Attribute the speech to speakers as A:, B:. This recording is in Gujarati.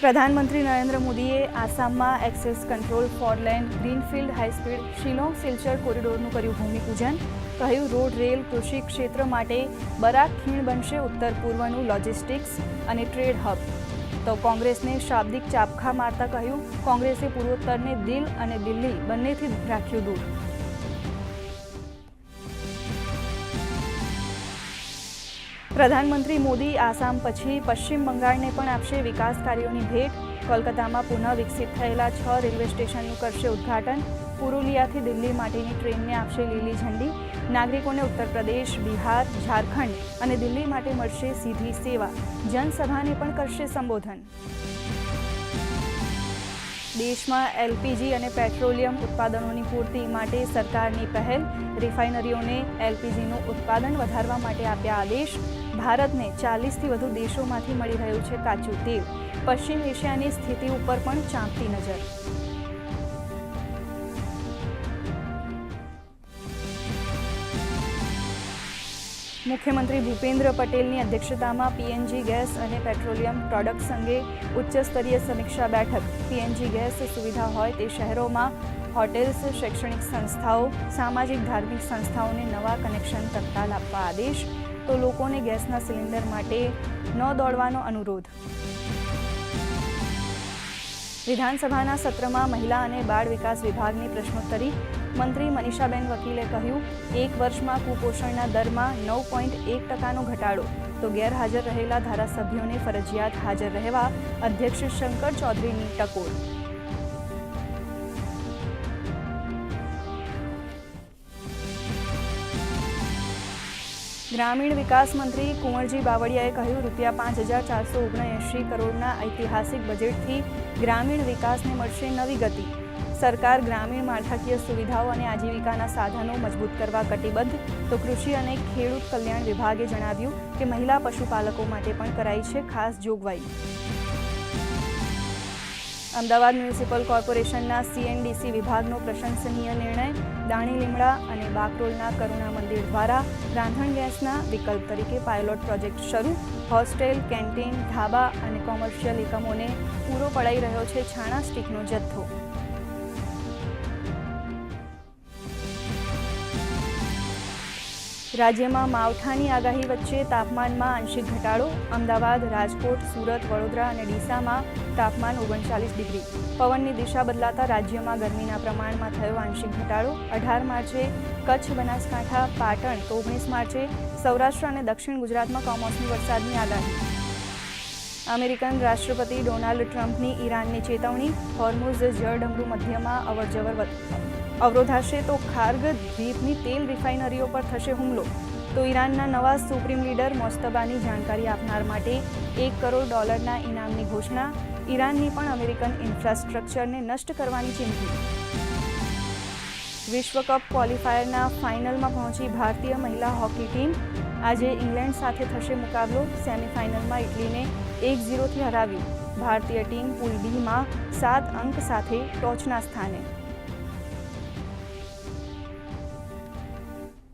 A: પ્રધાનમંત્રી નરેન્દ્ર મોદીએ આસામમાં access control 4 lane greenfield high speed Shillong Silchar કોરિડોરનું કર્યું ભૂમિપૂજન. કહ્યું, રોડ રેલ કૃષિ ક્ષેત્ર માટે બરાક ખીણ બનશે ઉત્તર પૂર્વનું લોજિસ્ટિક્સ અને ટ્રેડ હબ. તો કોંગ્રેસને શાબ્દિક ચાબખા મારતા કહ્યું, કોંગ્રેસે પૂર્વોત્તરને દિલ અને દિલ્હી બંનેથી રાખ્યું દૂર. પ્રધાનમંત્રી મોદી આસામ પછી પશ્ચિમ બંગાળને પણ આપશે વિકાસ કાર્યોની ભેટ. કોલકાતામાં પુનઃ વિકસિત થયેલા 6 રેલવે સ્ટેશનનું કરશે ઉદ્ઘાટન. પુરુલિયાથી દિલ્હી માટેની ટ્રેનને આપશે લીલી ઝંડી. નાગરિકોને ઉત્તર પ્રદેશ, બિહાર, ઝારખંડ અને દિલ્હી માટે મળશે સીધી સેવા. જનસભાને પણ કરશે સંબોધન. દેશમાં એલપીજી અને પેટ્રોલિયમ ઉત્પાદનોની પૂર્તિ માટે સરકારની પહેલ. રિફાઇનરીઓને એલપીજીનું ઉત્પાદન વધારવા માટે આપ્યા આદેશ. ભારતને 40થી વધુ દેશોમાંથી મળી રહ્યું છે કાચું તેલ. પશ્ચિમ એશિયાની સ્થિતિ ઉપર પણ ચાંપતી નજર. મુખ્યમંત્રી ભૂપેન્દ્ર પટેલની અધ્યક્ષતામાં પીએનજી ગેસ અને પેટ્રોલિયમ પ્રોડક્ટ્સ અંગે ઉચ્ચસ્તરીય સમીક્ષા બેઠક. પીએનજી ગેસ સુવિધા હોય તે શહેરોમાં હોટેલ્સ, શૈક્ષણિક સંસ્થાઓ, સામાજિક ધાર્મિક સંસ્થાઓને નવા કનેક્શન તત્કાલ આપવા આદેશ. તો લોકોને ગેસના સિલિન્ડર માટે ન દોડવાનો અનુરોધ. વિધાનસભાના સત્રમાં મહિલા અને બાળ વિકાસ વિભાગની પ્રશ્નોત્તરી. મંત્રી મનીષાબેન વકીલે કહ્યું, 1 વર્ષમાં કુપોષણના દરમાં 9.1% ઘટાડો. તો ગેરહાજર રહેલા ધારાસભ્યોને ફરજિયાત હાજર રહેવા અધ્યક્ષ શંકર ચૌધરીની ટકોર. ગ્રામીણ વિકાસ મંત્રી કુંવરજી બાવળિયાએ કહ્યું, ₹5,479 કરોડના ઐતિહાસિક બજેટથી ગ્રામીણ વિકાસને મળશે નવી ગતિ. સરકાર ગ્રામીણ માળખાકીય સુવિધાઓ અને આજીવિકાના સાધનો મજબૂત કરવા કટિબદ્ધ. તો કૃષિ અને ખેડૂત કલ્યાણ વિભાગે જણાવ્યું કે મહિલા પશુપાલકો માટે પણ કરાઈ છે ખાસ જોગવાઈ. અમદાવાદ મ્યુનિસિપલ કોર્પોરેશનના સીએનડીસી વિભાગનો પ્રશંસનીય નિર્ણય. દાણી લીમડા અને બાકરોલના કરુણા મંદિર દ્વારા રાંધણ ગેસના વિકલ્પ તરીકે પાયલોટ પ્રોજેક્ટ શરૂ. હોસ્ટેલ, કેન્ટીન, ઢાબા અને કોમર્શિયલ એકમોને પૂરો પડાઈ રહ્યો છે છાણા સ્ટીકનો જથ્થો. રાજ્યમાં માવઠાની આગાહી વચ્ચે તાપમાનમાં આંશિક ઘટાડો. અમદાવાદ, રાજકોટ, સુરત, વડોદરા અને ડીસામાં તાપમાન 39 ડિગ્રી. પવનની દિશા બદલાતા રાજ્યમાં ગરમીના પ્રમાણમાં થયો આંશિક ઘટાડો. 18 માર્ચે કચ્છ, બનાસકાંઠા, પાટણ તો 19 માર્ચે સૌરાષ્ટ્ર અને દક્ષિણ ગુજરાતમાં કમોસમી વરસાદની આગાહી. અમેરિકન રાષ્ટ્રપતિ ડોનાલ્ડ ટ્રમ્પની ઈરાનની ચેતવણી. હોર્મુઝ જળડમરૂ મધ્યમાં અવરજવર અવરોધાશે તો ખાર્ગ દ્વીપની તેલ રિફાઇનરીઓ પર થશે હુમલો. તો ઈરાનના નવા સુપ્રીમ લીડર મોસ્તબાની જાણકારી આપનાર માટે $1 કરોડ ઇનામની ઘોષણા. ઈરાનની પણ અમેરિકન ઇન્ફ્રાસ્ટ્રક્ચરને નષ્ટ કરવાની ચીમકી. વિશ્વકપ ક્વોલિફાયરના ફાઇનલમાં પહોંચી ભારતીય મહિલા હોકી ટીમ. આજે ઇંગ્લેન્ડ સાથે થશે મુકાબલો. સેમીફાઇનલમાં ઇટલીને 1-0થી હરાવ્યું. ભારતીય ટીમ પૂલ બીમાં 7 અંક સાથે ટોચના સ્થાને.